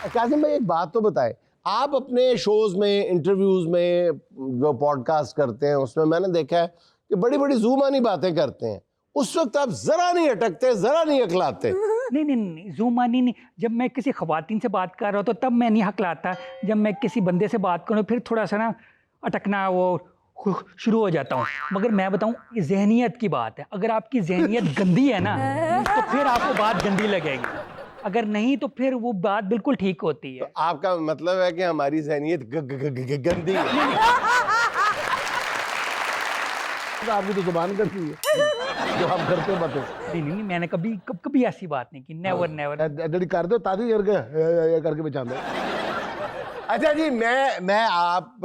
कासिम भाई एक बात तो बताएं, आप अपने शोज में, इंटरव्यूज में, जो पॉडकास्ट करते हैं उसमें मैंने देखा है कि बड़ी बड़ी ज़ूमानी बातें करते हैं, उस वक्त आप जरा नहीं अटकते, जरा नहीं अकलाते। नहीं, ज़ूमानी नहीं। जब मैं किसी ख़वातीन से बात कर रहा हूँ तो तब मैं नहीं हकलाता। जब मैं किसी बंदे से बात करूँ फिर थोड़ा सा ना अटकना वो शुरू हो जाता हूँ। मगर मैं बताऊँ, ये ज़हनियत की बात है। अगर आपकी ज़हनियत गंदी है ना तो फिर आपको बात गंदी लगेगी, अगर नहीं तो फिर वो बात बिल्कुल ठीक होती है। तो आपका मतलब है कि हमारी ज़हनियत गंदी है। आपकी तो जुबान गंदी है जो आप करते बातें। नहीं, मैंने कभी ऐसी बात नहीं की। नेवर। जड़ी कर दो तादी करके बचा दो। अच्छा जी, मैं आप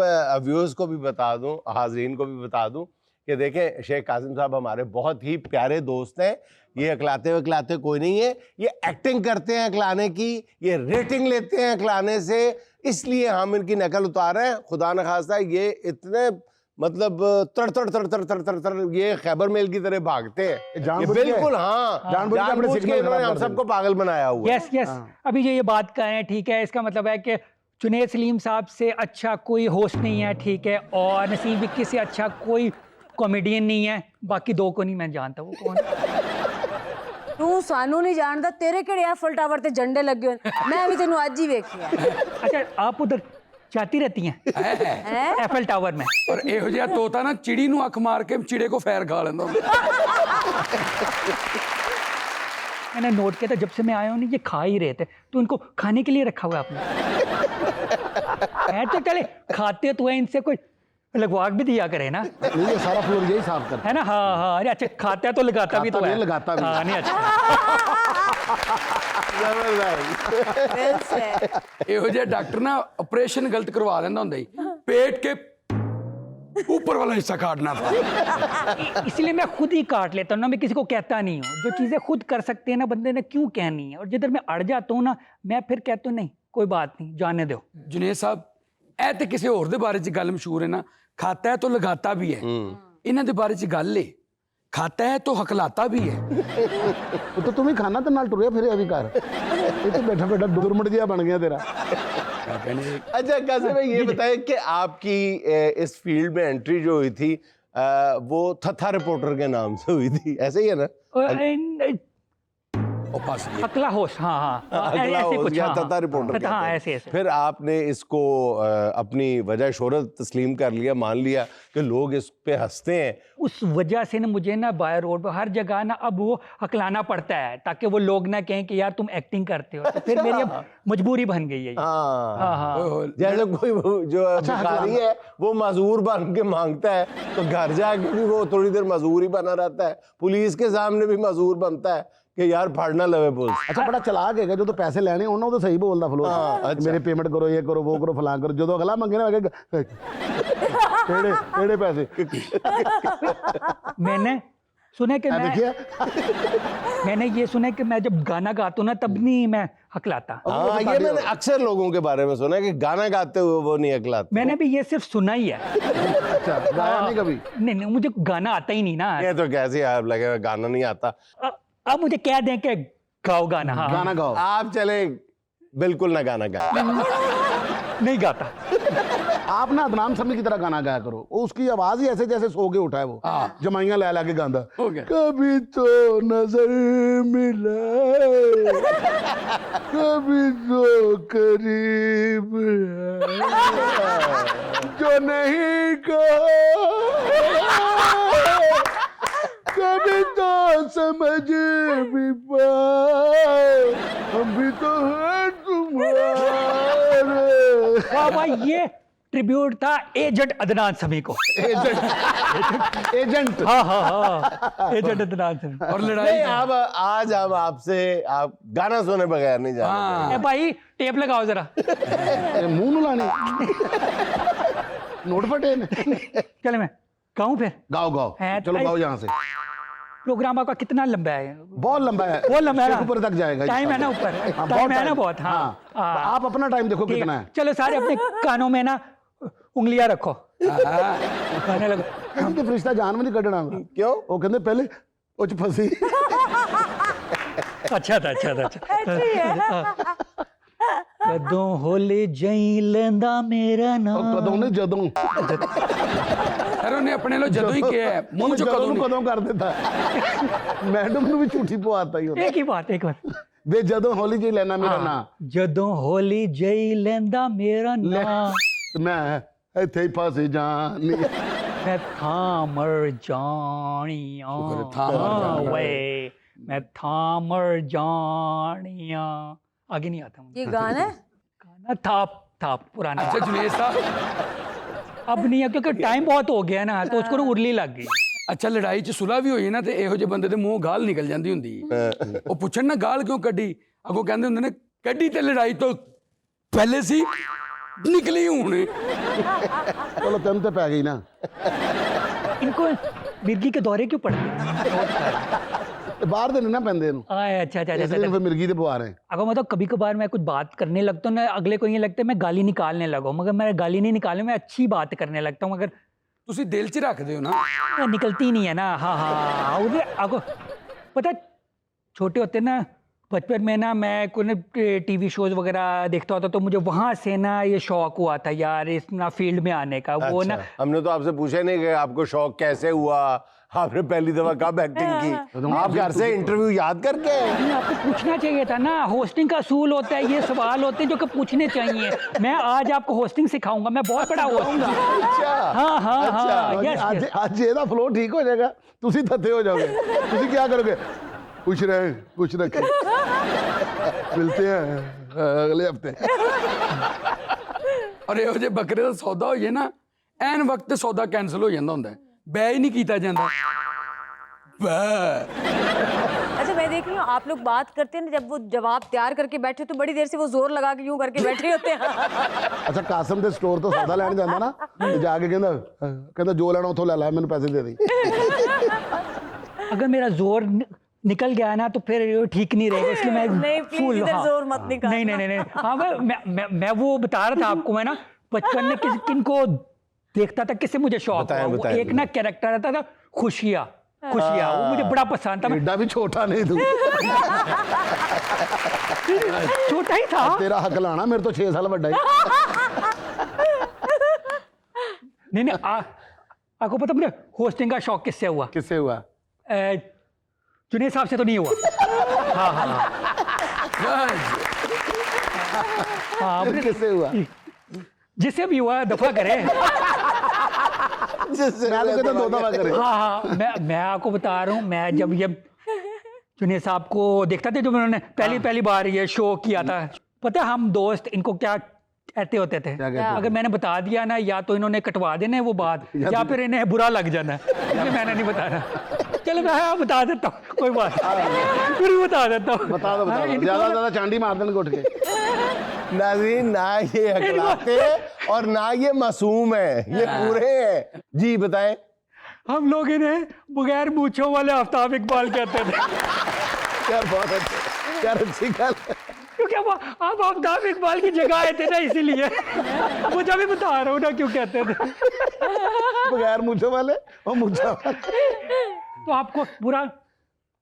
व्यूअर्स को भी बता दूं, हाज़रीन को भी बता दूं कि देखें, शेख कासिम साहब हमारे बहुत ही प्यारे दोस्त हैं। ये अकलाते वकलाते कोई नहीं है, ये एक्टिंग करते हैं अकलाने की, ये रेटिंग लेते हैं अकलाने से, इसलिए हम इनकी नकल उतार रहे हैं। खुदा न खास्ता ये इतने मतलब तर ये खैबर मेल की तरह भागते हैं, ये बिल्कुल हाँ जानबूझ के इन्होंने हम सबको पागल बनाया हुआ है। यस। अभी जो ये बात कर रहे हैं, ठीक है, इसका मतलब है कि जुनैद सलीम साहब से अच्छा कोई होस्ट नहीं है, ठीक है, और नसीम विक्की से अच्छा कोई कॉमेडियन नहीं है। बाकी दो को नहीं मैं जानता वो कौन है। तू सानू नहीं जानता, तेरे केड़े एफल टावर ते झंडे लगे हुए, मैं भी तेनू आज ही वेखिया। अच्छा, आप उधर जाती रहती हैं एफल टावर में? और ਇਹੋ ਜਿਹਾ ਤੋਤਾ ਨਾ ਚਿੜੀ ਨੂੰ ਅੱਖ ਮਾਰ ਕੇ ਚਿੜੇ को फैर खा लेंदा। मैंने नोट किया था जब से मैं आया हूँ, ये खा ही रहे थे, तो इनको खाने के लिए रखा हुआ है आपने? तो चले खाते तो है, इनसे कोई लगवा भी दिया करे ना। ये सारा फ्लोर यही साफ करता है ना। हाँ, अरे अच्छा, खाता है तो लगाता भी तो है। लगाता भी। हाँ, नहीं अच्छा। ਇਹੋ ਜਿਹਾ डॉक्टर ना ऑपरेशन गलत करवा लेंदा ਹੁੰਦਾ ही, पेट के ऊपर वाला हिस्सा काटना था। इसलिए मैं खुद ही काट लेता हूँ ना, मैं किसी को कहता नहीं हूँ। जो चीजें खुद कर सकते हैं ना बंदे ने क्यों कहनी है, और जिधर मैं अड़ जाता हूँ ना, मैं फिर कहता हूँ नहीं कोई बात नहीं, जाने दो। जुनेद साहब, ਇਹ ਤੇ ਕਿਸੇ ਹੋਰ ਦੇ ਬਾਰੇ ਚ ਗੱਲ ਮਸ਼ਹੂਰ ਹੈ ਨਾ, खाता है तो लगाता भी है। ਇਹਨਾਂ ਦੇ ਬਾਰੇ ਚ ਗੱਲ ਹੈ, खाता है तो हकलाता भी है। वो तो तुम ही खाना तो नाल टुरे फिर अभी कर, ये तो बैठा बैठा दुरमट जिया बन गया तेरा। अच्छा कासिम भाई, ये बताएं कि आपकी इस फील्ड में एंट्री जो हुई थी वो थथा रिपोर्टर के नाम से हुई थी, ऐसे ही है ना? अकला होश, हाँ, अगला ऐसे हो कुछ, गया, हाँ, तथा रिपोर्टर कहते हाँ, हैं। ऐसे। फिर आपने इसको अपनी वजह शोहरत तस्लीम कर लिया, मान लिया कि लोग इस पे हंसते हैं। उस वजह से ना मुझे ना बाय रोड पर हर जगह ना अब वो हकलाना पड़ता है, ताकि वो लोग ना कहें कि यार तुम एक्टिंग करते हो। तो फिर मेरी अब मजबूरी बन गई है। हाँ, जैसे कोई जो भिखारी है वो मजदूर बन के मांगता है, तो घर जाके भी वो थोड़ी देर मजदूर ही बना रहता है, पुलिस के सामने भी मजदूर बनता है कि यार फाड़ना लवे पुलिस। अच्छा, बड़ा चलाक है जो तो पैसे लेने उन्होंने तो सही बोलता फ्लो। अच्छा। मेरे पेमेंट करो, ये करो, वो करो, फलां करो। जो तो अगला मंगे ना टेढ़े पैसे। मैंने सुना कि मैंने ये सुना कि मैं जब गाना गाता हूँ ना तब नहीं मैं हकलाता। हाँ, ये मैंने अक्सर लोगों के बारे में सुना है कि गाना गाते हुए वो नहीं हकलाते। मैंने भी ये सिर्फ सुना ही है। अच्छा, गाया नहीं कभी? नहीं, मुझे गाना आता ही नहीं ना। ये तो कैसे आप लगे गाना नहीं आता। अब मुझे कह दें कि गाओ गाना। हाँ, गाना गाओ। आप चले बिल्कुल ना गाना गाए। नहीं गाता। आप ना अदनान समी की तरह गाना गाया करो, वो उसकी आवाज ही ऐसे जैसे सो के उठा है वो, जमाइयां ला के गांदा। कभी तो नजर मिला, कभी तो करीब जो नहीं कहा, कभी तो समझ भी पाओ, हम भी तो हैं तुम्हारे। वाह भाई, ये ट्रिब्यूट था एजेंट अदनान समी को। एजेंट। हाँ, एजेंट अदनान समी। और लड़ाई नहीं, अब आज हम आपसे आप गाना सुने बगैर नहीं जाते। भाई टेप लगाओ जरा। मुंह नु लानी नोट फटे ने। चले मैं गाऊं फिर? गाओ चलो गाओ यहाँ से। प्रोग्राम आपका कितना लंबा है? बहुत लंबा है, बहुत लंबा है, ऊपर तक जाएगा। टाइम है ना ऊपर, टाइम है ना बहुत। हाँ, आप अपना टाइम देखो कितना है। चलो सारे अपने कानों में ना उंगलियां रखो, गाने लगो। किसी फरिश्ता जान में नहीं कटना। क्यों? वो कहते पहले उच फंसी। अच्छा था। कदों होले जई लेंदा मेरा ਉਹ नाम ਕਦੋਂ ਨੇ ਜਦੋਂ ਸਰ ਉਹਨੇ ਆਪਣੇ ਲੋ ਜਦੋਂ ਹੀ ਕਿਹਾ ਹੈ, ਮੂੰਹ ਚੋਂ ਜਦੋਂ ਕਦੋਂ ਨੂੰ ਨਹੀਂ। ਕਦੋਂ ਕਰ ਦਿੱਤਾ ਮੈਡਮ ਨੂੰ ਵੀ ਝੂਠੀ ਪਵਾਤਾ ਹੀ ਉਹਨੇ एक ही बात ਵੇ ਜਦੋਂ ਹੋਲੀ ਜੀ ਲੈਣਾ ਮੇਰਾ ਨਾਂ जदों होली जई लेंदा मेरा ਲੈ नाम ਤੇ ਮੈਂ ਇੱਥੇ ਹੀ ਫਸ ਜਾਣੀ मैं था मर जानिया शुक्र है, था मर जानिया। वे मैं था मर जानिया आगे नहीं आता मुझे ये गाना है गाना था पुराना ਅੱਛਾ ਜੁਨੇਦ ਸਾਹਿਬ अब नहीं है क्योंकि टाइम बहुत हो गया ना तो उसको ना उर्ली लग गई ਅੱਛਾ ਲੜਾਈ 'ਚ ਸੁਲ੍ਹਾ ਵੀ ਹੋਈ ਨਾ ਤੇ ਇਹੋ ਜਿਹੇ ਬੰਦੇ ਦੇ ਮੂੰਹ ਗਾਲ ਨਿਕਲ ਜਾਂਦੀ ਹੁੰਦੀ ਹੈ। ਉਹ ਪੁੱਛਣ ਨਾ ਗਾਲ ਕਿਉਂ ਕੱਢੀ, ਅੱਗੋਂ ਕਹਿੰਦੇ ਹੁੰਦੇ ਨੇ ਕੱਢੀ ਤੇ ਲੜਾਈ ਤੋਂ ਪਹਿਲੇ ਸੀ ਨਿਕਲੀ ਹੁਣ। ਚਲੋ ਤੈਨੂੰ ਤੇ ਪੈ ਗਈ ਨਾ इनको मिर्गी के दौरे क्यों पड़ते हैं ਤੇ ਬਾਹਰ ਦੇ ਨਹੀਂ ਨਾ ਪੈਂਦੇ ਇਹਨੂੰ अच्छा अच्छा ਇਸ अच्छा ਲਈ ਫਿਰ ਮਿਰਗੀ ਦੇ ਪਵਾ ਰਹੇ अगर मतलब कभी कभार मैं कुछ बात करने लगता हूँ ना अगले को ये लगता है मैं गाली निकालने लगा हूँ, मगर मैं गाली नहीं निकालने, मैं अच्छी बात करने लगता हूँ, मगर ਤੁਸੀਂ ਦਿਲ 'ਚ ਰੱਖਦੇ ਹੋ ਨਾ। निकलती नहीं है ना। हाँ उधर आगो पता है, छोटे होते ना बचपन में ना मैं कोई टीवी शोज वगैरह देखता होता तो मुझे वहां से ना ये शौक हुआ था यार इस ना फील्ड में आने का। वो ना अच्छा, हमने तो आपसे पूछा नहीं कि आपको शौक कैसे हुआ, आपने पहली दफा कब एक्टिंग की, आप घर से इंटरव्यू याद करके आए? नहीं, आपको पूछना चाहिए था ना, होस्टिंग का असूल होता है, ये सवाल होते हैं जो कि पूछने चाहिए। मैं आज आपको होस्टिंग सिखाऊंगा, मैं बहुत बड़ा होस्ट हूँ। अच्छा हाँ हाँ अच्छा, हाँ यस ਅੱਜ ਅੱਜ ਇਹਦਾ ਫਲੋ ਠੀਕ ਹੋ ਜਾਏਗਾ, ਤੁਸੀਂ ਥੱਥੇ ਹੋ ਜਾਓਗੇ। ਤੁਸੀਂ ਕੀ ਕਰੋਗੇ? ਕੁਛ ਰਹੇ ਕੁਛ ਰੱਖੇ ਮਿਲਤੇ ਹੈ ਅਗਲੇ ਹਫਤੇ। ਔਰ ਇਹੋ ਜਿਹੇ ਬੱਕਰੇ ਦਾ ਸੌਦਾ ਹੋ ਜੇ ਨਾ ਐਨ ਵਕਤ ਤੇ ਸੌਦਾ ਕੈਨਸਲ ਹੋ ਜਾਂਦਾ ਹੁੰਦਾ ਹੈ, ਬੈ ਹੀ ਨਹੀਂ ਕੀਤਾ ਜਾਂਦਾ। ਬੈ अच्छा मैं देख रही हूँ आप लोग बात करते हैं ना, जब वो जवाब तैयार करके बैठे तो बड़ी देर से वो जोर लगा के यूं करके बैठे होते हैं। ਅੱਛਾ ਕਾਸਮ ਦੇ ਸਟੋਰ ਤੋਂ ਸੌਦਾ ਲੈਣ ਜਾਂਦਾ ਨਾ ਤੇ ਜਾ ਕੇ ਕਹਿੰਦਾ ਜੋ ਲੈਣਾ ਉਥੋਂ ਲੈ ਲੈ, ਮੈਨੂੰ ਪੈਸੇ ਦੇ ਦੇ। अगर मेरा जोर निकल गया ना तो फिर ये ठीक नहीं रहेगा, इसलिए मैं नहीं, please फुल इधर जोर मत निकालना। नहीं हाँ मैं वो बता रहा था आपको, मैं ना बचपन में किनको देखता था, किससे मुझे शौक बताएं, हुआ। वो बताएं, एक ना कैरेक्टर आता था खुशियाँ, वो मुझे बड़ा पसंद था। मैं ਐਡਾ ਵੀ ਛੋਟਾ ਨਹੀਂ ਤੂੰ, छोटा ही था। ਤੇਰਾ ਹੱਕ ਲਾਣਾ, ਮੇਰੇ ਤੋਂ 6 ਸਾਲ ਵੱਡਾ ਹੀ। नहीं आपको पता मुझे होस्टिंग का शौक किससे हुआ? किससे हुआ? जुनेद साहब से तो नहीं हुआ। हाँ फिर किससे हुआ? जिससे भी हुआ दफा करे। मैं तो कहता 2 दफा करे। हाँ मैं आपको बता रहा हूँ, मैं जब ये जुनेद साहब को देखता था, जब उन्होंने पहली बार ये शो किया था, पता है हम दोस्त इनको क्या कहते होते थे? क्या कहते थे? अगर मैंने बता दिया ना, या तो इन्होंने कटवा देना है वो बात, या फिर इन्हें बुरा लग जाना है, इसलिए मैंने नहीं बताना। चलो मैं बता देता हूँ, कोई बात फिर भी बता देता हूँ। बता दो हाँ, इनको ज्यादा ना- ज्यादा चांडी मार देंगे उठ के। नाज़रीन, ना ये हकलाते और ना ये मासूम है, ये पूरे हैं। जी बताएं। हम लोग इन्हें बगैर मूंछों वाले आफ्ताब इकबाल कहते थे। यार बहुत अच्छा, यार अच्छी गल है। क्योंकि अब आफ्ताब इकबाल की जगह आए थे ना, इसीलिए मुझे भी बता रहा हूँ ना क्यों कहते थे। बगैर मूछों वाले और मूछा वाले। तो आपको बुरा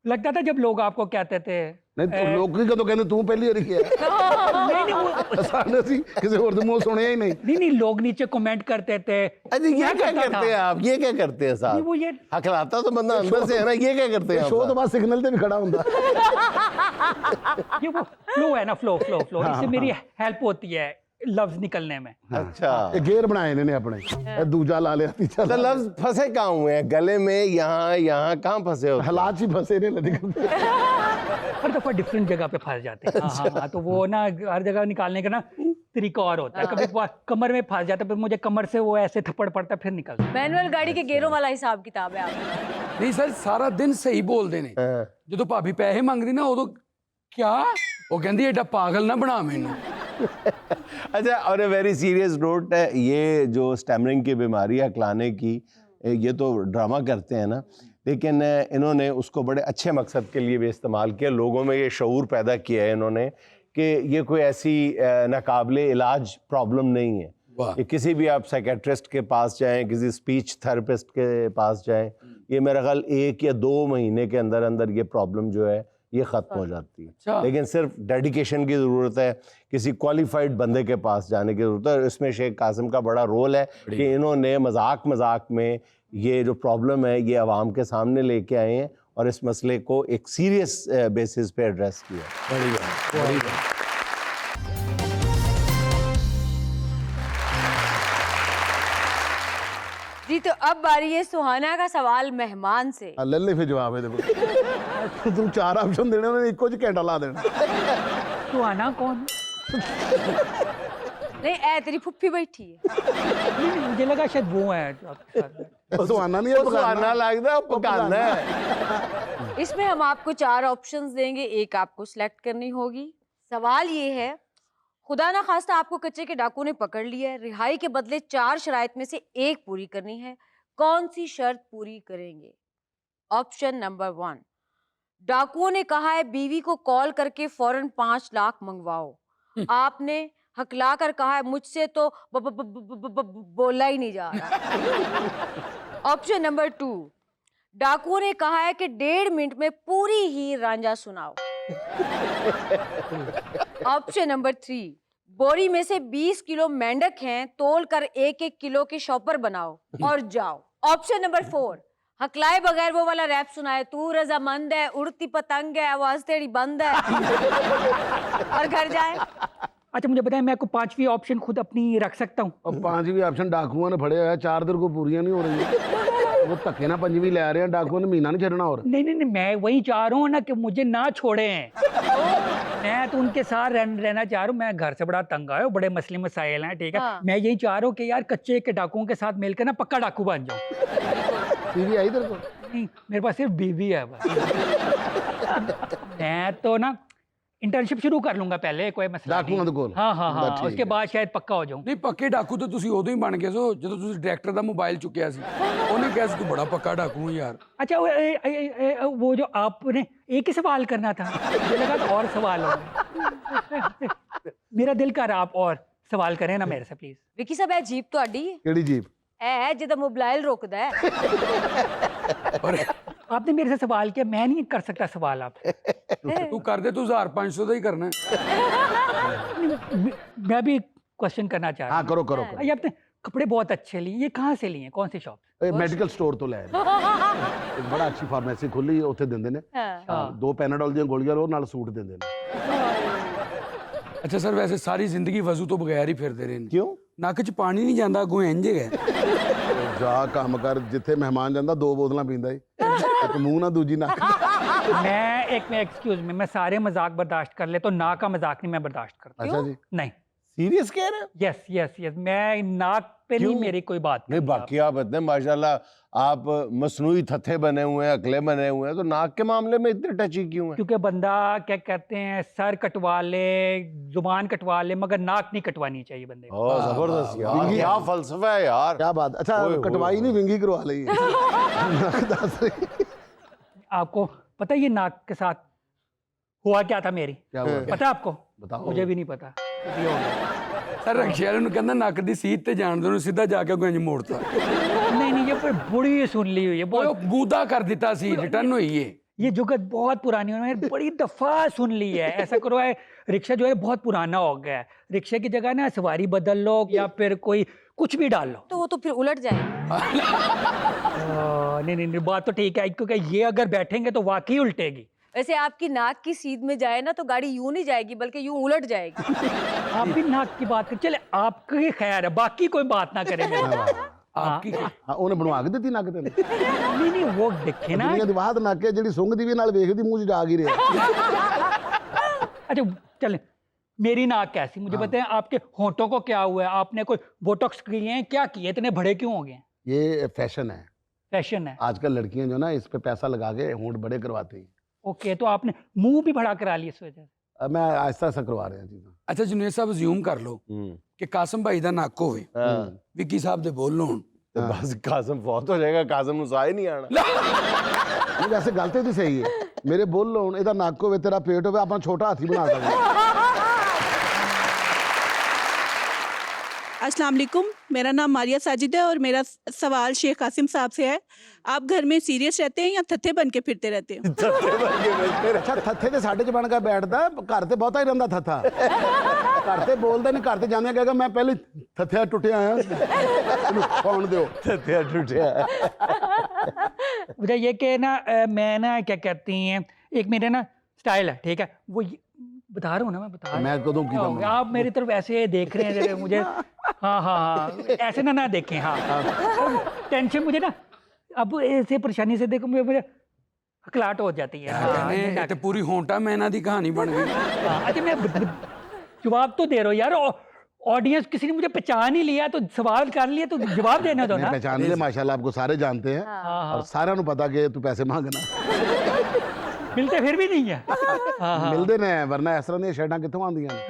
लगता था जब लोग आपको कहते थे? नहीं तो लोग की कदों कहते तू पहली बार किया नहीं सामने सी किसी और दे मुंह सुने ही नहीं। नहीं लोग नीचे कमेंट करते थे। अच्छा, ये मैं क्या करता करते था। हैं आप, ये क्या करते हैं नहीं, साहब? वो ये हकलाता तो बंदा अंदर से है ना, ये क्या करते हैं आप शो तो साहब? बाद सिग्नल ते भी खड़ा हुंदा। वो फ्लो है ना, फ्लो इससे मेरी हेल्प होती है लफ्ज निकलने में। अच्छा, ये गेयर बनाए इन्होंने अपने, ये दूजा ला लिया तीसरा तो ला लिया। लफ्ज फंसे कहाँ हुए हैं? गले में, यहाँ कहाँ फंसे होते हैं? हालात ही फंसे ने निकलते। हर दफा डिफरेंट जगह पे फंस जाते हैं। हाँ तो वो ना हर जगह निकालने का ना तरीका और होता है। कभी कमर में फंस जाता है, फिर मुझे कमर से वो ऐसे थप्पड़ पड़ता है, फिर निकलता है। मैनुअल गाड़ी के गेयरों वाला हिसाब किताब है आप। ਨਹੀਂ ਸਰ ਸਾਰਾ ਦਿਨ ਸਹੀ ਬੋਲਦੇ ਨੇ, हाँ। ਜਦੋਂ ਭਾਬੀ ਪੈਸੇ ਮੰਗਦੀ ਨਾ ਉਦੋਂ ਕਿਆ ਉਹ ਕਹਿੰਦੀ ਐਡਾ ਪਾਗਲ ਨਾ ਬਣਾ ਮੈਨੂੰ। अच्छा, और ए वेरी सीरियस नोट, ये जो स्टैमरिंग की बीमारी है, हकलाने की, ये तो ड्रामा करते हैं ना, लेकिन इन्होंने उसको बड़े अच्छे मकसद के लिए भी इस्तेमाल किया। लोगों में ये शऊर पैदा किया है इन्होंने कि ये कोई ऐसी नाकाबिले इलाज प्रॉब्लम नहीं है। वाह। ये किसी भी आप साइकेट्रिस्ट के पास जाएं, किसी स्पीच थेरेपिस्ट के पास जाएं, ये मेरा ख्याल 1 या 2 महीने के अंदर अंदर ये प्रॉब्लम जो है ये ख़त्म हो जाती है। अच्छा। लेकिन सिर्फ डेडिकेशन की ज़रूरत है, किसी क्वालिफाइड बंदे के पास जाने की ज़रूरत है। और इसमें शेख कासिम का बड़ा रोल है कि इन्होंने मजाक में ये जो प्रॉब्लम है ये आवाम के सामने लेके आए हैं और इस मसले को एक सीरियस बेसिस पे एड्रेस किया। बड़ी बात, बड़ी बात। जी तो अब बारी है सुहाना का सवाल मेहमान से। ले ले फिर जवाब है देखो तुम 4 ऑप्शन देने उन्होंने एक कुछ घंटा ला देना। तो आना कौन? नहीं ऐ तेरी फुफ्फी बैठी है। नहीं, मुझे लगा शायद वो है जो आपके साथ बैठे। तो आना नहीं है पकाना लगता है, पकाना है। इसमें हम आपको 4 ऑप्शंस देंगे, एक आपको सिलेक्ट करनी होगी। सवाल ये है, खुदा ना खास्ता आपको कच्चे के डाकू ने पकड़ लिया है, रिहाई के बदले 4 शराइत में से एक पूरी करनी है, कौन सी शर्त पूरी करेंगे? ऑप्शन नंबर 1, डाकुओं ने कहा है बीवी को कॉल करके फौरन 5 लाख मंगवाओ। आपने हकला कर कहा है मुझसे तो बोला ही नहीं जा रहा। ऑप्शन नंबर 2, डाकुओं ने कहा है कि 1.5 मिनट में पूरी ही रांझा सुनाओ। ऑप्शन नंबर 3, बोरी में से 20 किलो मेंढक हैं, तोल कर 1-1 किलो के शॉपर बनाओ और जाओ। ऑप्शन नंबर 4, हकलाए बगैर वो वाला रैप सुनाए, तू रजामंद है, उड़ती पतंग है, आवाज तेरी बंद है और घर जाए। अच्छा मुझे बताएं, मैं को 5वीं ऑप्शन खुद अपनी रख सकता हूँ? और 5वीं ऑप्शन डाकुओं ने फड़े है, 4 दिन को पूरियां नहीं हो रही। वो धक्के ना 5वीं ले आ रहे हैं, डाकुओं ने महीना नहीं छड़ना। और नहीं, मैं वही चाह रहा हूँ ना कि मुझे ना छोड़े हैं। मैं तो उनके साथ रहना चाह रहा हूँ। मैं घर से बड़ा तंग आया हूँ, बड़े मसले मसाइल हैं, ठीक है। हाँ। मैं यही चाह रहा हूँ कि यार कच्चे के डाकुओं के साथ मिलकर ना पक्का डाकू बन जाऊँ। टीवी आई तेरे को? नहीं, मेरे पास सिर्फ बीवी है बस। मैं तो ना इंटर्नशिप शुरू कर लूंगा पहले, कोई मसला डाकूਆਂ नहीं। ਦੇ ਕੋਲ? हाँ, ठीक उसके बाद शायद पक्का हो जाऊं। ਨਹੀਂ ਪੱਕੇ ਡਾਕੂ ਤਾਂ ਤੁਸੀਂ ਉਦੋਂ ਹੀ ਬਣ ਗਏ ਸੋ ਜਦੋਂ ਤੁਸੀਂ ਡਾਇਰੈਕਟਰ ਦਾ ਮੋਬਾਈਲ ਚੁੱਕਿਆ ਸੀ। ਉਹਨੇ ਕਿਹਾ ਸੀ ਤੂੰ ਬੜਾ ਪੱਕਾ ਡਾਕੂ ਹੈ ਯਾਰ। अच्छा वो जो आपने एक ही सवाल करना था, मुझे लगा तो और सवाल होंगे। मेरा दिल कर रहा आप और सवाल करें ना मेरे से प्लीज। विकी साहब, ਇਹ ਜੀਪ ਤੁਹਾਡੀ ਹੈ? ਕਿਹੜੀ ਜੀਪ? ਇਹ ਜਿਹਦਾ ਮੋਬਾਈਲ ਰੁਕਦਾ ਹੈ। ਔਰ आपने मेरे से सवाल किया, मैं नहीं कर सकता सवाल आप। ਤੂੰ ਕਰਦੇ ਤੂੰ 1500 ਦਾ ਹੀ ਕਰਨਾ ਹੈ। मैं भी क्वेश्चन करना चाह रहा हाँ करो करो हूँ। ये आपने कपड़े बहुत अच्छे लिए, ये कहाँ से लिए, कौन सी शॉप? ਮੈਡੀਕਲ ਸਟੋਰ ਤੋਂ ਲੈ ਆਏ ਨੇ। ਇੱਕ ਬੜਾ ਅੱਛੀ ਫਾਰਮੇਸੀ ਖੁੱਲੀ ਉੱਥੇ ਦਿੰਦੇ ਨੇ। ਹਾਂ। 2 ਪੈਨਾਡੋਲ ਦੀਆਂ ਗੋਲੀਆਂ ਲਓ, ਨਾਲ ਸੂਟ ਦਿੰਦੇ ਨੇ। ਅੱਛਾ ਸਰ, ਵੈਸੇ ਸਾਰੀ ਜ਼ਿੰਦਗੀ ਵਜ਼ੂ ਤੋਂ ਬਗੈਰ ਹੀ ਫਿਰਦੇ ਰਹੇ ਨੇ। क्यों? ਨੱਕ 'ਚ ਪਾਣੀ ਨਹੀਂ ਜਾਂਦਾ, ਅੱਗੋਂ ਇੰਜ ਹੈਗਾ। ਜਾ ਕੰਮ ਕਰ, ਜਿੱਥੇ ਮਹਿਮਾਨ ਜਾਂਦਾ 2 ਬੋਤਲਾਂ ਪੀਂਦਾ ਏ, ਇੱਕ ਮੂੰਹ ਨਾਲ ਦੂਜੀ ਨੱਕ ਨਾਲ। मैं एक्सक्यूज में, मैं सारे मजाक बर्दाश्त कर लेता हूँ, नाक का मजाक नहीं मैं बर्दाश्त करता। अच्छा जी। नहीं, सीरियस कह रहे हैं? यस, मैं नाक पे नहीं, क्यों? मेरी कोई बात नहीं, बाकी आप इतने माशाल्लाह आप मसनूई थत्थे बने हुए हैं, अकले बने हुए हैं, तो नाक के मामले में इतने टची क्यों है? क्योंकि बंदा क्या कहते हैं, सर कटवा ले, जुबान कटवा ले, मगर नाक नहीं कटवानी चाहिए बंदे को। ओह जबरदस्त यार, विंगी- क्या फलसफा है यार। क्या बात। अच्छा ओए, ओए, कटवाई नहीं, विंगी करवा ली है। नक दस रही। आपको पता है ये नाक के साथ हुआ क्या था मेरी? क्या हुआ? पता है आपको? बताओ। मुझे भी नहीं पता। ये हो गया। ਸਰ ਰਕਸ਼ੇ ਵਾਲੇ ਨੂੰ ਕਹਿੰਦਾ ਨੱਕ ਦੀ ਸੀਟ ਤੇ ਜਾਣ ਦੇ, ਉਹਨੂੰ ਸਿੱਧਾ ਜਾ ਕੇ ਅੱਗੋਂ ਇੰਜ ਮੋੜਤਾ। नहीं, ये पर बुरी सुन ली हुई है ਉਹ बहुत। ਬੂਦਾ ਕਰ ਦਿੱਤਾ ਸੀ, ਰਿਟਰਨ होई है। ये जुगत बहुत पुरानी है, मैंने बड़ी दफा सुन ली है। ऐसा करो है, रिक्शा जो है बहुत पुराना हो गया है, रिक्शे की जगह ना सवारी बदल लो या फिर कोई कुछ भी डाल लो। तो वो तो फिर उलट जाएगी। नहीं, बात तो ठीक है, क्योंकि ये अगर बैठेंगे तो वाकई उल्टेगी। वैसे आपकी नाक की सीध में जाए ना तो गाड़ी यूं नहीं जाएगी बल्कि यूं उलट जाएगी। आप भी नाक की बात कर, चले आपकी खैर है, बाकी कोई बात ना करे मेरे से। आपकी ਹਾਂ ਉਹਨੇ ਬਣਵਾ ਕੇ ਦਿੱਤੀ ਨੱਕ ਤੈਨੂੰ? नहीं, वो देखे ना। ਦੁਨੀਆ ਦੀ ਬਾਤ ਨੱਕ ਹੈ ਜਿਹੜੀ ਸੁੰਘਦੀ ਵੀ ਨਾਲ ਵੇਖਦੀ ਮੂੰਹ 'ਚ ਜਾ ਹੀ ਰਿਹਾ। अच्छा चले, मेरी नाक कैसी, मुझे बताएं आपके होंठों को क्या हुआ है? आपने कोई बोटॉक्स किए हैं, क्या किए, इतने बड़े क्यों हो गए? ये फैशन है, फैशन है। आजकल लड़कियां जो ना इस पे पैसा लगा के होंठ बड़े करवाती हैं। ओके, तो आपने मुंह भी बड़ा करा लिया इस वजह से? अब मैं आहिस्ता आहिस्ता करवा रहे हैं चीज़ें। ਅੱਛਾ ਜੁਨੇਦ ਸਾਹਿਬ ਅਸਿਊਮ ਕਰ ਲਓ ਕਿ ਕਾਸਮ ਭਾਈ ਦਾ ਨੱਕ ਹੋਵੇ, हाँ, ਵਿੱਕੀ ਸਾਹਿਬ ਦੇ ਬੋਲ ਹੋਣ। तो बस काजम फौत हो जाएगा, काजम नु साए नहीं आना। नहीं वैसे गलती तो सही है, मेरे बोल लो ਇਹਦਾ ਨੱਕ ਹੋਵੇ, ਤੇਰਾ ਪੇਟ ਹੋਵੇ, ਆਪਾਂ ਛੋਟਾ ਹਾਥੀ ਬਣਾ ਸਕਦੇ। अस्सलाम वालेकुम, मेरा नाम मारिया साजिद है और मेरा सवाल शेख कासिम साहब से है। आप घर में सीरियस रहते हैं या थत्थे बन के फिरते रहते हैं? ਅੱਛਾ ਥੱਥੇ ਤੇ ਸਾਡੇ ਚ ਬਣ ਕੇ ਬੈਠਦਾ, ਘਰ ਤੇ ਬਹੁਤਾ ਹੀ ਰਹਿੰਦਾ ਥੱਥਾ। ਘਰ ਤੇ ਬੋਲਦਾ ਨਹੀਂ, ਘਰ ਤੇ ਜਾਂਦੇ ਕਹੇਗਾ ਮੈਂ ਪਹਿਲੇ ਥੱਥਿਆ ਟੁੱਟਿਆ ਆਇਆ, ਇਹਨੂੰ ਖਾਣ ਦਿਓ। थत्या टूटिया मुझे ये कि ना मैं ना क्या कहती हैं, एक मेरा ना स्टाइल है, ठीक है, वो बता रहा हूँ ना, मैं बता रहा हूँ। मैं कदों की क्या हो गया? आप मेरी तरफ ऐसे देख रहे हैं जरा मुझे, हाँ हाँ हाँ, ऐसे ना देखें, हाँ टेंशन मुझे ना अब ऐसे परेशानी से देखो मुझे हकलाहट हो जाती है। हाँ, ਇਹ ਤੇ ਪੂਰੀ ਹੋਂਟਾ ਮੈਨਾਂ ਦੀ ਕਹਾਣੀ ਬਣ ਗਈ। हाँ, अच्छा मैं जवाब तो दे रहा हूँ यार, ऑडियंस किसी ने मुझे पहचान ही लिया तो सवाल कर लिया तो जवाब देना दो मैं ना। पहचान लिया माशाल्लाह, आपको सारे जानते हैं और सारे ਨੂੰ पता कि तू पैसे मांगना। मिलते फिर भी नहीं है। हाँ हाँ ਮਿਲਦੇ ਨੇ, ਵਰਨਾ ਇਸ ਤਰ੍ਹਾਂ ਦੀਆਂ ਸ਼ਰਟਾਂ ਕਿੱਥੋਂ ਆਉਂਦੀਆਂ ਨੇ?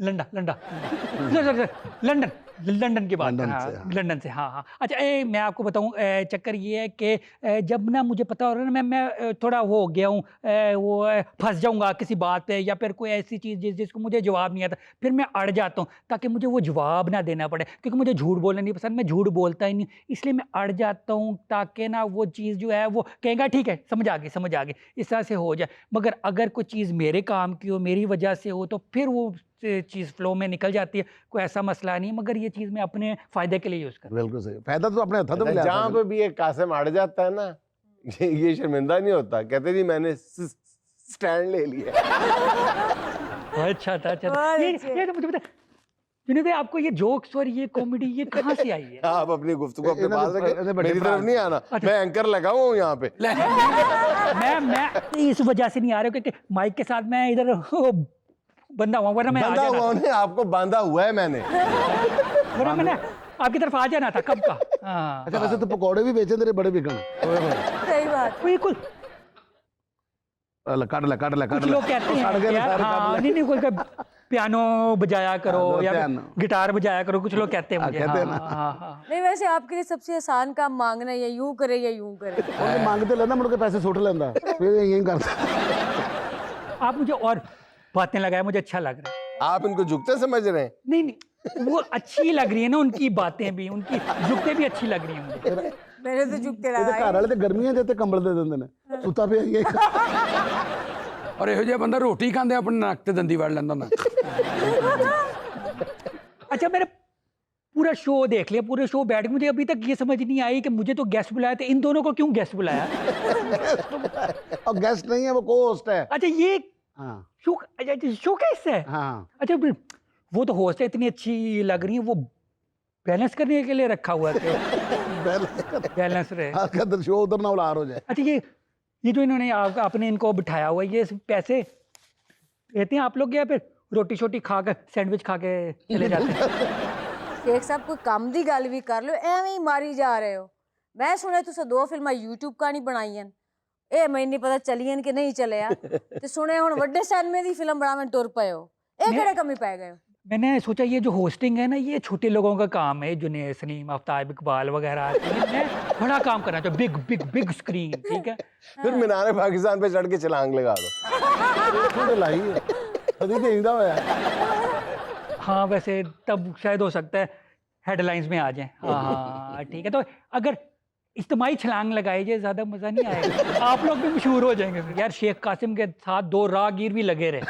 लंदन लंदन लंदन की बात लंदन हाँ, से, हाँ। लंदन से, हाँ हाँ। अच्छा मैं आपको बताऊं, चक्कर ये है कि जब ना मुझे पता हो रहा है ना, मैं थोड़ा वो हो गया हूँ, वो फंस जाऊंगा किसी बात पे या फिर कोई ऐसी चीज़ जिसको मुझे जवाब नहीं आता, फिर मैं अड़ जाता हूँ ताकि मुझे वो जवाब ना देना पड़े, क्योंकि मुझे झूठ बोलना नहीं पसंद, मैं झूठ बोलता ही नहीं, इसलिए मैं अड़ जाता हूँ ताकि ना वो चीज़ जो है वो कहेगा ठीक है समझ आ गई, इस तरह से हो जाए। मगर अगर कोई चीज़ मेरे काम की हो, मेरी वजह से हो, तो फिर वो चीज़ फ्लो में निकल जाती है, कोई ऐसा मसला नहीं है, मगर ये चीज़ मैं अपने फ़ायदे के लिए यूज़ कर। बिल्कुल सही, फायदा तो अपने हथों में ले जहाँ पे भी एक कासिम अड़ जाता है ना, ये शर्मिंदा नहीं होता, कहते जी मैंने स्टैंड ले लिया। अच्छा था, अच्छा था। बहुत ये अच्छे। ये तो मुझे बता, जुनैद भाई, आपको ये जोक्स और ये कॉमेडी ये कहाँ से आई है? आप अपनी गुफ्तगू अपने इन्हें पास तो- रखें, इन्हें बड़े मेरी तरफ प्राण- नहीं आना, मैं एंकर लगा हुआ हूँ यहाँ पे। मैं इस वजह से नहीं आ रहा हूँ क्योंकि माइक के साथ मैं इधर बंदा हुआ, वरना मैं आ बंधा जाना हुआ था। उन्हें, आपको बांधा हुआ है मैंने। वरना मैंने आपकी तरफ आ जाना था कब का। हाँ अच्छा वैसे तो पकौड़े भी बेचे तेरे बड़े बिकन। सही बात। बिल्कुल। काट कुछ लोग कहते सड़ गए हैं ना यार, सारे हाँ, काट ले। नहीं कोई पियानो बजाया करो हाँ, या पियानो। गिटार बजाया करो, कुछ लोग कहते हैं हाँ, मुझे। कहते हैं हाँ, ना। हाँ, हाँ। नहीं वैसे आपके लिए सबसे आसान काम मांगना है, या यूं करे या यूं करे। ਉਹਨੇ ਮੰਗਦੇ ਲੈਂਦਾ, ਮੁੜ ਕੇ ਪੈਸੇ ਸੁੱਟ ਲੈਂਦਾ, ਫਿਰ यही करता। आप मुझे और बातें लगाए, मुझे अच्छा लग रहा है। आप इनको झुकते समझ रहे हैं? नहीं वो अच्छी लग रही है ना, उनकी बातें भी, उनकी जुगतें भी अच्छी लग रही हैं मुझे। मैंने तो झुकते ਇਹਦੇ लगाए। ਘਰ ਵਾਲੇ ਤੇ ਗਰਮੀਆਂ ਦੇ ਤੇ ਕੰਬਲ ਦੇ ਦਿੰਦੇ ਨੇ, ਸੁੱਤਾ ਪਿਆ ਹੀ ਔਰ ਇਹੋ ਜਿਹਾ ਬੰਦਾ ਰੋਟੀ ਖਾਂਦੇ ਆਪਣੇ ਨੱਕ ਤੇ ਦੰਦੀ ਵੜ ਲੈਂਦਾ ਹੁੰਦਾ। अच्छा मैंने पूरा शो देख लिया, पूरे शो बैठ के मुझे अभी तक ये समझ नहीं आई कि मुझे तो गेस्ट बुलाया था, इन दोनों को क्यों गेस्ट बुलाया? और गेस्ट नहीं है, वो को होस्ट है। अच्छा ये हाँ शो कैसे है? हाँ अच्छा वो तो होस्ट है, इतनी अच्छी लग रही है, वो बैलेंस करने के लिए रखा हुआ है, बैलेंस रहे। हाँ शो उधर ना उलार हो जाए। अच्छा ये जो इन्होंने आपने इनको बिठाया हुआ है, ये पैसे देते हैं आप लोग या फिर रोटी शोटी खा के सैंडविच खा के चले जाते हैं? शेख साहब कोई काम दी गल भी कर लो, एवें ही मारी जा रहे हो। मैं सुने तुसे 2 फिल्मां यूट्यूब कहानी बनाई हैं, ਇਹ ਮੈਨੂੰ ਨਹੀਂ ਪਤਾ ਚੱਲੀਆਂ ਕਿ ਨਹੀਂ ਚੱਲਿਆ, ਤੇ ਸੁਣਿਆ ਹੁਣ ਵੱਡੇ ਸਿਨੇਮੇ ਦੀ ਫਿਲਮ ਬਣਾਉਣ ਟੁਰ ਪਏ ਹੋ, ਇਹ ਕਿਹੜੇ ਕਮੀ ਪੈ ਗਏ ਹੋ? मैंने सोचा ये जो होस्टिंग है ना, ये छोटे लोगों का काम है, जुनैद सलीम, आफ्ताब इकबाल वगैरह, मैं बड़ा काम करना चाहिए, बिग बिग बिग स्क्रीन, ठीक है। फिर मीनार पाकिस्तान पे चढ़ के छलांग लगा दो। तो लाई है कभी तो इंदा होया। हाँ वैसे तब शायद हो सकता है हेडलाइंस में आ जाए। हाँ ठीक है, तो अगर इज्तिमाई छलांग लगाई जाए ज़्यादा मज़ा नहीं आएगा, आप लोग भी मशहूर हो जाएंगे। यार शेख कासिम के साथ 2 राहगीर भी लगे रहे।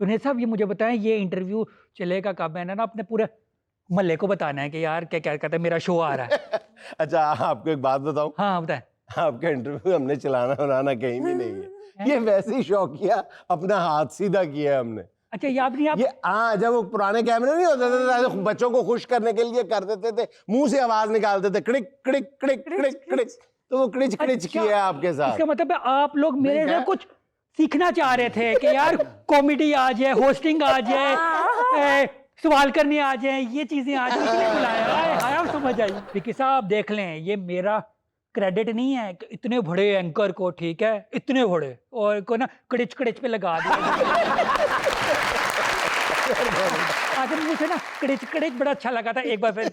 जुनैद साहब ये मुझे बताएं, ये इंटरव्यू चलेगा कब? मैंने ना अपने पूरे मोहल्ले को बताना है कि यार क्या क्या कहते हैं, मेरा शो आ रहा है। अच्छा आपको एक बात बताऊं, हाँ बताएं। आपका इंटरव्यू हमने चलाना बनाना कहीं भी नहीं है, ये वैसे ही शौक किया, अपना हाथ सीधा किया है हमने। अच्छा ये आप नहीं आप ये हाँ, जब वो पुराने कैमरे नहीं होते थे तो बच्चों को खुश करने के लिए कर देते थे, मुंह से आवाज निकालते थे click click click click click, तो वो क्लिच क्लिच अच्छा, किया है आपके साथ। इसका मतलब है आप लोग मेरे नहीं, से कुछ सीखना चाह रहे थे कि यार कॉमेडी आ जाए, होस्टिंग आ जाए, सवाल करने आ जाए, ये चीजें आ जाए, इसलिए बुलाया। आया समझ आई। विकी साहब देख लें, ये मेरा क्रेडिट नहीं है कि इतने बड़े एंकर को, ठीक है, इतने बड़े और को ना कड़िच कड़िच पे लगा दिया। आखिर मुझे ना कड़िच कड़िच बड़ा अच्छा लगा था, एक बार फिर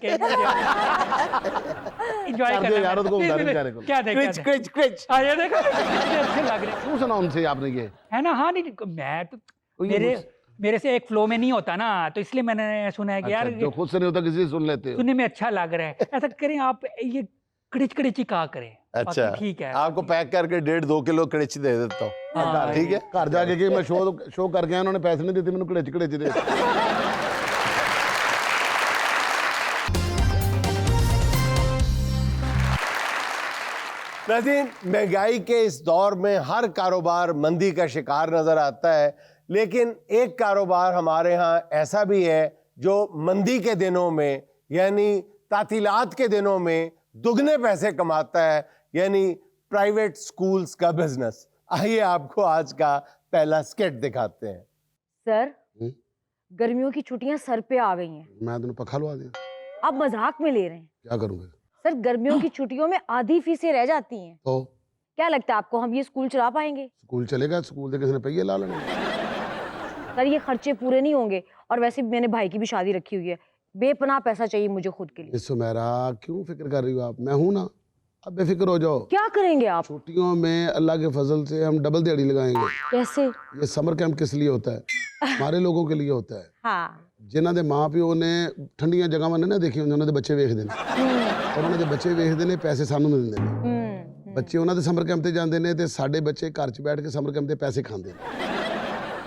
एंजॉय कर दिया यार, उसको उतार बेचारे को। क्या क्रिच देखा क्रिच क्रिच। आया देखो कितने अच्छे लग रहे हैं। क्यों सुना उनसे आपने ये? है ना? हाँ नहीं मैं तो कोई मेरे मेरे से एक फ्लो में नहीं होता ना, तो इसलिए मैंने सुना है कि यार जो खुद से नहीं होता किसी से सुन लेते हो। सुनने में अच्छा लग रहा है। ऐसा करें आप, ये कड़िच कड़िच ही कहा करें। अच्छा बाकी ठीक है। आपको पैक करके 1.5-2 किलो कड़िच दे देता हूँ, हाँ, ठीक है। घर जाके कि मैं शो करके आया, उन्होंने पैसे नहीं देते, मैंने कड़ेच कड़ेच दे। नाज़रीन, महंगाई के इस दौर में हर कारोबार मंदी का शिकार नजर आता है, लेकिन एक कारोबार हमारे यहाँ ऐसा भी है जो मंदी के दिनों में यानी तातीलात के दिनों में दुगने पैसे कमाता है, यानी प्राइवेट स्कूल्स का बिजनेस। आइए आपको आज का पहला स्केट दिखाते हैं। सर, गर्मियों की छुट्टियां सर पे आ गई हैं। मैं तो पखा लवा दिया। आप मजाक में ले रहे हैं। क्या करूँगा? सर, गर्मियों की छुट्टियों में आधी फीसें रह जाती हैं। तो क्या लगता है आपको हम ये स्कूल चला पाएंगे? स्कूल चलेगा, स्कूल से किसी ने पहिए ला लेने। सर, ये खर्चे पूरे नहीं होंगे, और वैसे भी मैंने भाई की भी शादी रखी हुई है। बेपनाह पैसा चाहिए मुझे खुद के लिए। सुमेरा, क्यों फिक्र कर रही हो आप? मैं हूं ना, अब बेफिक्र हो जाओ। क्या करेंगे आप? छुट्टियों में अल्लाह के फजल से हम डबल दिहाड़ी लगाएंगे। कैसे? ये समर कैंप किस लिए होता है? हमारे लोगों के लिए होता है, हाँ। जिन्हों के माँ प्यो ने ठंडिया जगह ने ना देखी होंगे, उन्होंने बच्चे वेख देने, और उन्होंने बच्चे वेखते हैं, पैसे सानू मिलते हैं। बच्चे उन्होंने समर कैंप से जाते हैं, तो साडे बच्चे घर च बैठ के समर कैंप से पैसे खाते हैं।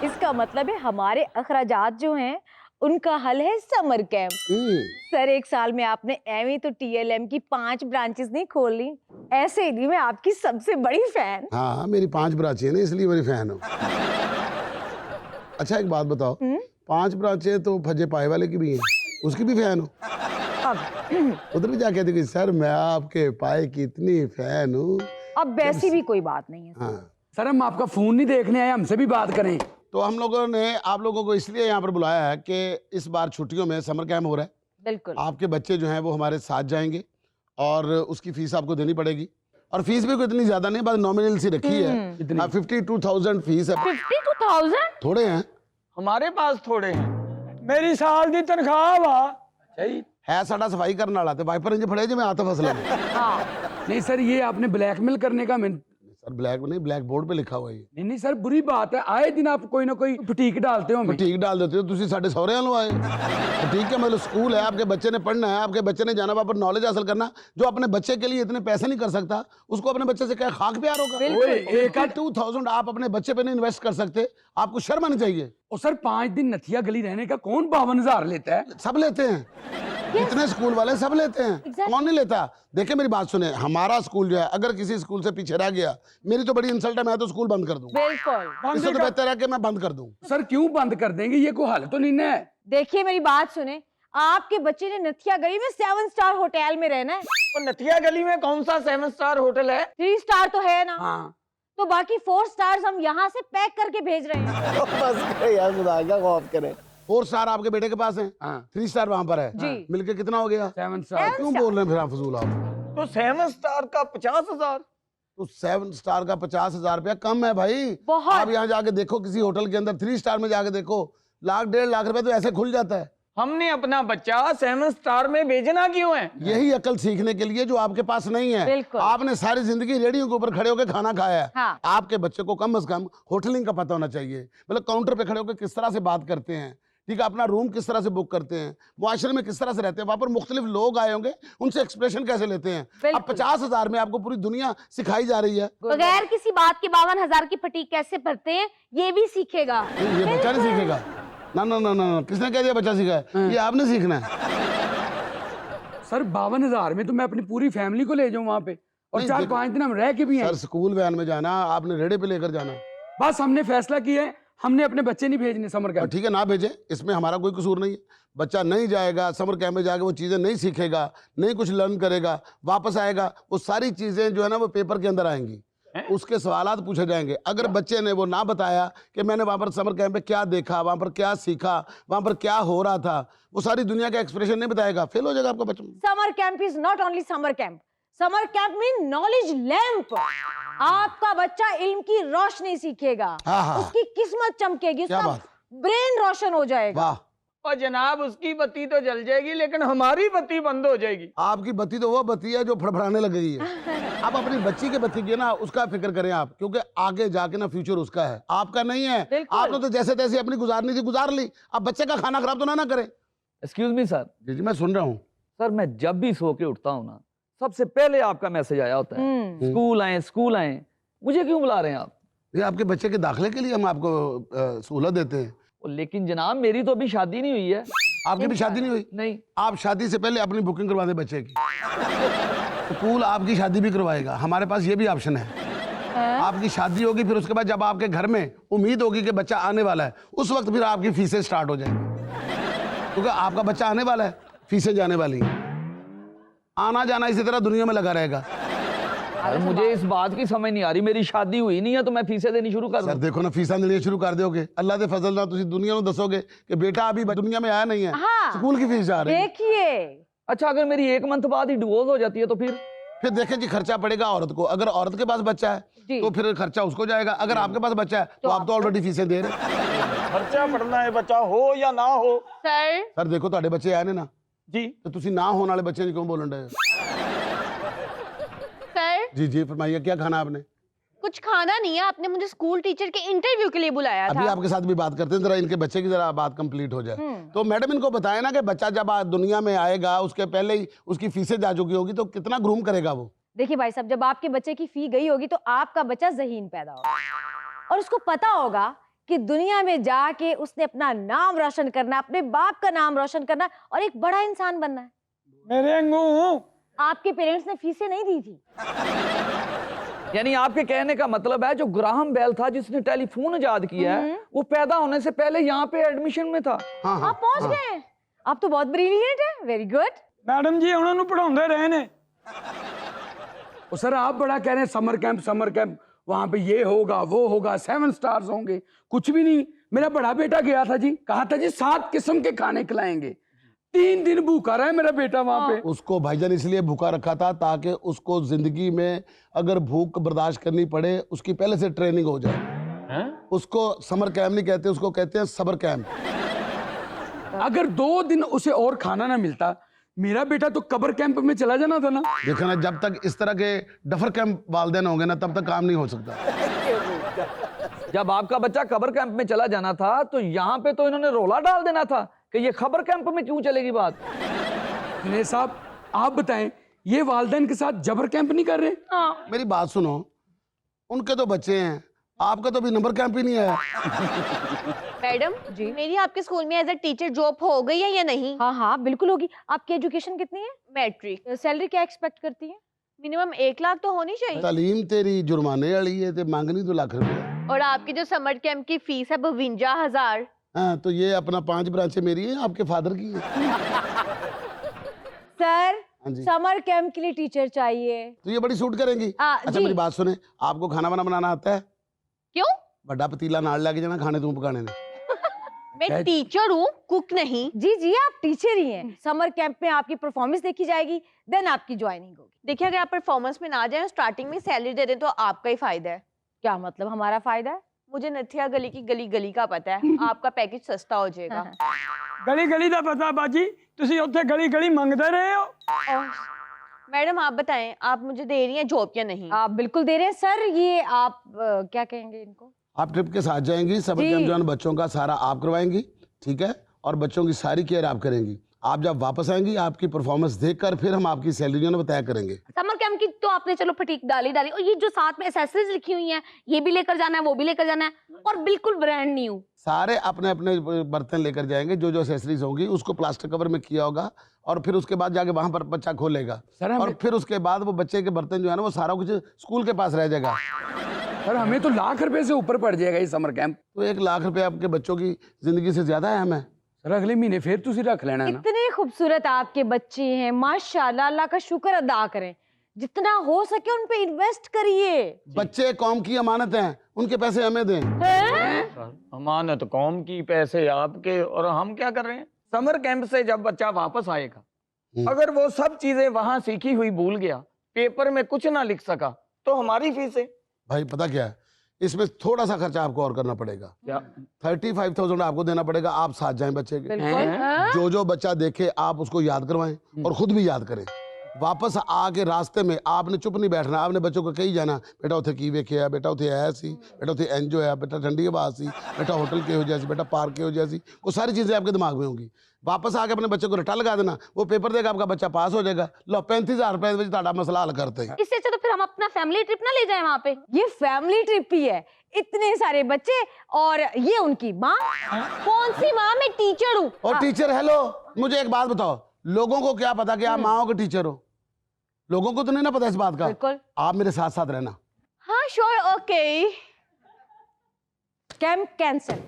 इसका मतलब है हमारे अखराजात जो हैं उनका हल है समर कैंप। सर, एक साल में आपने एवं तो TLM की 5 ब्रांचेस नहीं खोल ली, ऐसे ही मैं आपकी सबसे बड़ी फैन। हाँ, मेरी 5 ब्रांचें हैं ना, इसलिए मेरी फैन हो। अच्छा, एक बात बताओ, 5 ब्रांचें तो फजे पाए वाले की भी हैं, उसकी भी फैन हो? अब उधर भी जाके देखिए, सर मैं आपके पाए की इतनी फैन हूँ। अब वैसी भी कोई बात नहीं है। हाँ, सर हम आपका फोन नहीं देखने आए, हमसे भी बात करें। तो हम लोगों ने आप लोगों को इसलिए यहाँ पर बुलाया है कि इस बार छुट्टियों में समर कैंप हो रहा है। बिल्कुल। आपके बच्चे जो हैं वो हमारे साथ जाएंगे, और उसकी फीस आपको देनी पड़ेगी, और फीस भी कोई इतनी ज्यादा नहीं, बस नॉमिनल सी रखी है। 52,000 फीस है। 52,000? थोड़े हैं? हमारे पास थोड़े हैं। मेरी साल दी तनख्वाह वा है साडा सफाई करने वाला, तो वाइपर इंज फड़े जो मैं आता फसला। हाँ। नहीं सर, ये आपने ब्लैकमेल करने का सर ब्लैक नहीं, ब्लैक बोर्ड पे लिखा हुआ है। नहीं नहीं सर, बुरी बात है, आए दिन आप कोई ना कोई बुटीक डालते हो। ठीक डाल देते हो तुसी, साडे सौरे वालों आए। ठीक है, मतलब स्कूल है, आपके बच्चे ने पढ़ना है, आपके बच्चे ने जाना वहाँ पर नॉलेज हासिल करना। जो अपने बच्चे के लिए इतने पैसे नहीं कर सकता, उसको अपने बच्चे से क्या खाक प्यार होगा? बिल्कुल। 52,000 आप अपने बच्चे पे नहीं इन्वेस्ट कर सकते, आपको शर्म आनी चाहिए। और सर 5 दिन नथिया गली रहने का कौन 52,000 लेता है? सब लेते हैं, जितने स्कूल वाले सब लेते हैं। कौन नहीं लेता? देखिए मेरी बात सुने, हमारा स्कूल जो है अगर किसी स्कूल से पीछे रह गया, मेरी तो बड़ी इंसल्ट है, मैं तो स्कूल बंद कर दूंगा। बिल्कुल। इससे तो बेहतर है कि मैं बंद कर दूं। सर क्यों बंद कर देंगे, ये कोई हल तो नहीं है। देखिए मेरी बात सुने, आपके बच्चे ने नथिया गली में 7 स्टार होटल में रहना है। तो नथिया गली में कौन सा 7 स्टार होटल है? 3 स्टार तो है ना। हाँ, तो बाकी 4 स्टार्स हम यहाँ से पैक करके भेज रहे हैं। बस करें यार, खुदा का खौफ करें। 4 स्टार आपके बेटे के पास है, हाँ। 3 स्टार वहां पर है। जी। मिलके कितना हो गया? 7 स्टार। क्यों बोल रहे हैं फिर आप फजूल? आप तो 7 स्टार का 50,000। तो 7 स्टार का 50,000 रुपया कम है भाई। बहुत। आप यहाँ जाके देखो किसी होटल के अंदर, 3 स्टार में जाके देखो, 1,00,000 1.5 लाख रुपए तो ऐसे खुल जाता है। हमने अपना बच्चा 7 स्टार में भेजना क्यों है? यही अकल सीखने के लिए जो आपके पास नहीं है। बिल्कुल। आपने सारी जिंदगी रेडियो के ऊपर खड़े होकर खाना खाया है। हाँ। आपके बच्चे को कम से कम होटलिंग का पता होना चाहिए, मतलब काउंटर पे खड़े होकर किस तरह से बात करते हैं, ठीक है, अपना रूम किस तरह से बुक करते हैं, मुआशरे में किस तरह से रहते हैं, वहां पर मुख्तलिफ लोग आए होंगे, उनसे एक्सप्रेशन कैसे लेते हैं। अब बिल्कुल। 50,000 में आपको पूरी दुनिया सिखाई जा रही है। बगैर किसी बात के 52,000 की फटीक कैसे भरते हैं ये भी सीखेगा। ये बच्चा नहीं सीखेगा। ना ना ना ना, किसने कह दिया बच्चा सीखा है? ये आपने सीखना है। सर 52,000 में तो मैं अपनी पूरी फैमिली को ले जाऊं वहां पे, और नहीं, 4-5 दिन हम रह के भी हैं। सर स्कूल वैन में जाना, आपने रेड़े पे लेकर जाना। बस हमने फैसला किया है, हमने अपने बच्चे नहीं भेजने समर और कैंप। ठीक है, ना भेजे, इसमें हमारा कोई कसूर नहीं है। बच्चा नहीं जाएगा समर कैंप में, जाके वो चीज़ें नहीं सीखेगा, नहीं कुछ लर्न करेगा, वापस आएगा, वो सारी चीज़ें जो है ना वो पेपर के अंदर आएंगी, उसके सवालात पूछे जाएंगे। अगर बच्चे ने वो ना बताया कि मैंने वहाँ पर समर कैंप में क्या देखा, वहाँ पर क्या सीखा, वहाँ पर क्या हो रहा था, वो सारी दुनिया का एक्सप्रेशन नहीं बताएगा, फेल हो जाएगा आपका बच्चा। Summer camp is not only summer camp, summer camp mean knowledge lamp. आपका बच्चा इल्म की रोशनी सीखेगा, हाँ, हाँ। उसकी किस्मत चमकेगी, क्या उसका बात। ब्रेन रोशन हो जाएगा। वाह, और जनाब उसकी बत्ती तो जल जाएगी लेकिन हमारी बत्ती बंद हो जाएगी। आपकी बत्ती तो वो बत्ती है जो फड़फड़ाने लग गई है। आप अपनी बच्ची की बत्ती की ना उसका फिक्र करें आप, क्योंकि आगे जाके ना फ्यूचर उसका है, आपका नहीं है। बिल्कुल। आपने तो जैसे तैसे अपनी गुजारनी थी गुजार ली, अब बच्चे का खाना खराब तो ना करें। Excuse me sir. जी जी मैं सुन रहा हूँ। सर मैं जब भी सो के उठता हूँ ना, सबसे पहले आपका मैसेज आया होता है, स्कूल आए। मुझे क्यों बुला रहे हैं आप? ये आपके बच्चे के दाखिले के लिए हम आपको सहूलत देते हैं। लेकिन जनाब मेरी तो अभी शादी नहीं हुई है। आपकी भी शादी नहीं हुई? नहीं। आप शादी से पहले अपनी बुकिंग करवा दें बच्चे की। स्कूल आपकी शादी भी करवाएगा, हमारे पास ये भी ऑप्शन है। आपकी शादी होगी, फिर उसके बाद जब आपके घर में उम्मीद होगी कि बच्चा आने वाला है, उस वक्त फिर आपकी फीसें स्टार्ट हो जाएंगी, क्योंकि आपका बच्चा आने वाला है, फीसें जाने वाली हैं। आना जाना इसी तरह दुनिया में लगा रहेगा। अरे मुझे इस बात की समझ नहीं आ रही, मेरी शादी हुई नहीं है तो मैं फीसें देनी शुरू कर सर दूं? देखो ना, फीसा देनी शुरू कर दोगे, अल्लाह दे फजल ना तुसी दुनिया में दसोगे कि बेटा अभी दुनिया में आया नहीं है, हाँ। स्कूल की फीस जा रही है। देखिए अच्छा, अगर मेरी 1 मंथ बाद ही डिवोर्स हो जाती है तो फिर देखें जी, खर्चा पड़ेगा औरत को। अगर औरत के पास बच्चा है जी। तो फिर खर्चा उसको जाएगा, अगर आपके पास बच्चा है तो आप तो ऑलरेडी फीसें दे रहे हैं। खर्चा पड़ना है, बच्चा हो या ना हो। सर सर देखो ਤੁਹਾਡੇ ਬੱਚੇ ਆਏ ਨੇ ਨਾ, जी तो ਤੁਸੀਂ ना होने वाले बच्चे क्यों बोलन रहे हो? सर जी जी फरमाइए, क्या खाना आपने? कुछ खाना नहीं है, आपने मुझे स्कूल टीचर के इंटरव्यू के लिए बुलाया अभी था। आपके साथ भी बात करते हैं, जरा इनके बच्चे की जरा बात कंप्लीट हो जाए। तो मैडम इनको बताए ना कि बच्चा जब दुनिया में आएगा उसके पहले ही उसकी फीसें जा चुकी होगी, तो कितना ग्रूम करेगा वो? देखिए भाई साहब, जब आपके बच्चे की फी गई होगी तो आपका बच्चा ज़हीन पैदा होगा और उसको पता होगा कि दुनिया में जाके उसने अपना नाम रोशन करना, अपने बाप का नाम रोशन करना और एक बड़ा इंसान बनना है। मेरे अंगू आपके पेरेंट्स ने फीसें नहीं दी थी। यानी आपके कहने का मतलब है जो ग्राहम बेल था जिसने टेलीफोन इजाद किया है, वो पैदा होने से पहले यहाँ पे एडमिशन में था। हाँ हाँ आप पहुंच गए, आप तो बहुत ब्रिलियंट है, वेरी गुड। मैडम जी उन्होंने पढ़ाते रहे ने। और सर आप बड़ा कह रहे हैं समर कैंप वहां पे ये होगा वो होगा, 7 स्टार्स होंगे, कुछ भी नहीं। मेरा बड़ा बेटा गया था जी, कहा था जी 7 किस्म के खाने खिलाएंगे, 3 दिन भूखा रहा है मेरा बेटा वहां पे। उसको भाईजान इसलिए भूखा रखा था ताकि उसको जिंदगी में अगर भूख बर्दाश्त करनी पड़े उसकी पहले से ट्रेनिंग हो जाए। उसको समर कैंप नहीं कहते, उसको कहते हैं सबर कैंप। अगर 2 दिन उसे और खाना ना मिलता, मेरा बेटा तो कब्र कैंप में चला जाना था ना। देखो ना, जब तक इस तरह के डफर कैंप वालदेन होंगे ना, तब तक काम नहीं हो सकता। जब आपका बच्चा खबर कैंप में चला जाना था तो यहाँ पे तो इन्होंने रोला डाल देना था कि ये खबर कैंप में क्यों चलेगी बात। दिनेश साहब आप बताएं, ये वालदैन के साथ जबर कैंप नहीं कर रहे? मेरी बात सुनो, उनके तो बच्चे हैं, आपका तो अभी नंबर कैंप ही नहीं आया। मैडम जी, मेरी आपके स्कूल में एज अ टीचर जॉब हो गई है या नहीं? हाँ हाँ बिल्कुल होगी। आपकी एजुकेशन कितनी है? मैट्रिक। सैलरी क्या एक्सपेक्ट करती है? मिनिमम 1 लाख तो होनी चाहिए। तालीम तेरी जुर्माने वाली है, ते मांगनी 2 लाख रुपया। और आपकी जो समर कैंप की फीस है 52,000। हाँ, तो ये अपना 5 ब्रांचें मेरी है, आपके फादर की है। सर हाँ जी। समर कैंप के लिए टीचर चाहिए। तो ये बड़ी सूट करेंगी। अच्छा जी। मेरी बात सुने, आपको खाना वाना बनाना आता है? क्यों? बड़ा पतीला नाल लेके जाना, खाने तू पकाने ने। मैं टीचर हूँ, कुक नहीं। जी जी आप टीचर ही हैं। समर कैंप में आपकी परफॉर्मेंस देखी जाएगी, देन आपकी ज्वाइनिंग होगी। देखिए, अगर आप परफॉर्मेंस में ना जाए, स्टार्टिंग में सैलरी दे दें तो आपका ही फायदा है। क्या मतलब हमारा फायदा है? मुझे नथिया गली की गली का पता है, आपका पैकेज सस्ता हो जाएगा। गली गली का पता बाजी, तुसी उत्थे गली गली मंगते रहे हो। मैडम आप बताएं, आप मुझे दे रही हैं जॉब या नहीं? आप बिल्कुल दे रहे हैं सर। ये आप क्या कहेंगे इनको? आप ट्रिप के साथ जाएंगी, समर कैंप जो है बच्चों का सारा आप करवाएंगी, ठीक है, और बच्चों की सारी केयर आप करेंगी। आप जब वापस आएंगी, आपकी परफॉर्मेंस देखकर फिर हम आपकी सैलरी जो है तय करेंगे। समर कैंप की तो आपने चलो फटीक डाली और ये जो साथ में एसेसरीज लिखी हुई हैं, ये भी लेकर जाना है, वो भी लेकर जाना है, और बिल्कुल ब्रांड न्यू। सारे अपने अपने बर्तन लेकर जाएंगे, जो जो एसेसरीज होंगी उसको प्लास्टिक कवर में किया होगा, और फिर उसके बाद जाके वहां पर बच्चा खोलेगा, और फिर उसके बाद वो बच्चे के बर्तन जो है ना वो सारा कुछ स्कूल के पास रह जाएगा। सर हमें तो लाख रुपए से ऊपर पड़ जाएगा ये समर कैंप। तो 1 लाख रुपए आपके बच्चों की जिंदगी से ज्यादा है हमें। सर अगले महीने फिर तुसी रख लेना ना। इतने खूबसूरत आपके बच्चे हैं, माशाल्लाह, अल्लाह का शुक्र अदा करें। जितना हो सके उन पे इन्वेस्ट करिए। बच्चे कौम की अमानत हैं, उनके पैसे हमें दें। अमानत कौम की, पैसे आपके, और हम क्या कर रहे हैं? समर कैंप से जब बच्चा वापस आएगा, अगर वो सब चीजें वहां सीखी हुई भूल गया, पेपर में कुछ ना लिख सका, तो हमारी फीस है। भाई पता क्या है, इसमें थोड़ा सा खर्चा आपको और करना पड़ेगा। 35,000 आपको देना पड़ेगा, आप साथ जाएं बच्चे के। जो जो बच्चा देखे आप उसको याद करवाएं और खुद भी याद करें। वापस आके रास्ते में आपने चुप नहीं बैठना, आपने बच्चों को कही जाना बेटा उथे की वेखिया, बेटा उथे है सी, बेटा उथे इंज होया, बेटा ठंडी हवा सी, बेटा होटल के हो जैसी, बेटा पार्क के हो जैसी, वो सारी चीजें आपके दिमाग में होंगी। वापस आके अपने बच्चे को रट्टा लगा देना, वो पेपर देगा, आपका बच्चा पास हो जाएगा। लो 35,000 रुपए में ताड़ा मसला हल करते हैं। इससे अच्छा तो फिर हम अपना फैमिली ट्रिप ना ले जाएं वहाँ पे। ये फैमिली ट्रिप ही है, इतने सारे बच्चे और ये उनकी माँ। कौन सी माँ? मैं टीचर हूँ। और टीचर हेलो, मुझे एक बात बताओ, लोगों को क्या पता कि आप माओ के टीचर हो? लोगों को तो नहीं ना पता इस बात का। बिल्कुल। आप मेरे साथ साथ रहना। हाँ श्योर, ओके। Camp cancel.